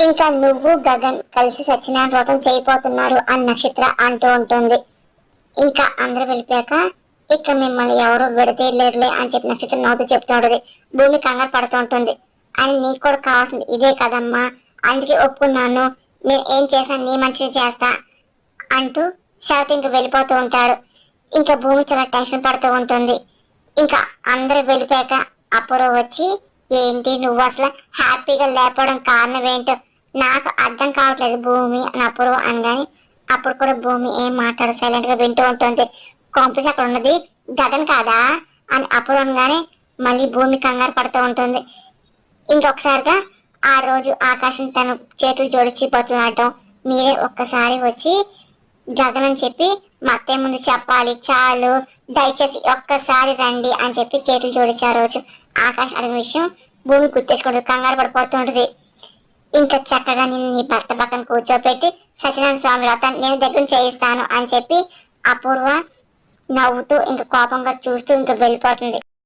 ఇంకా నువ్వు గగన్ కలిసి సత్యనారాయణ వ్రతం చేయబోతున్నారు అని నక్షత్ర అంటూ ఉంటుంది. ఇంకా అందరూ వెళ్ళిపోయాక ఇక మిమ్మల్ని ఎవరు విడతీయలేరులే అని చెప్పి నక్షత్రం నవ్వుతూ చెప్తూ ఉంటుంది. భూమి కంగారు పడుతూ ఉంటుంది. అని నీకు కూడా కావాల్సింది ఇదే కదమ్మా, అందుకే ఒప్పుకున్నాను, నేను ఏం చేసినా నీ మంచిగా చేస్తా అంటూ శరత్ ఇంక వెళ్ళిపోతూ ఉంటాడు. ఇంకా భూమి చాలా టెన్షన్ పడుతూ ఉంటుంది. ఇంకా అందరూ వెళ్ళిపోయాక అపూర్వ వచ్చి, ఏంటి నువ్వు అసలు హ్యాపీగా లేకపోవడం కారణం ఏంటో నాకు అర్థం కావట్లేదు భూమి అని అపూర్వ అనగాని, అప్పుడు కూడా భూమి ఏం మాట్లాడు సైలెంట్ గా వింటూ ఉంటుంది. కాంప్లెక్స్ అక్కడ ఉన్నది గగన్ కాదా అని అపూర్వ అనగానే మళ్ళీ భూమి కంగారు పడుతూ ఉంటుంది. ఇంకొకసారిగా ఆ రోజు ఆకాశం తన చేతులు జోడించి బతులాడటం, మీరే ఒక్కసారి వచ్చి గగన్ అని చెప్పి మా అత్తయ్య ముందు చెప్పాలి, చాలు దయచేసి ఒక్కసారి రండి అని చెప్పి చేతులు జోడించి ఆ రోజు ఆకాశం అడిగిన విషయం భూమి గుర్తేసుకుంటుంది. కంగారు పడిపోతుంటది. ఇంకా చక్కగా నేను నీ భర్త పక్కన కూర్చోపెట్టి సత్యనారాయణ స్వామి వ్రతాన్ని నేను దగ్గర చేయిస్తాను అని చెప్పి అపూర్వ నవ్వుతూ ఇంకా కోపంగా చూస్తూ ఇంకా వెళ్ళిపోతుంది.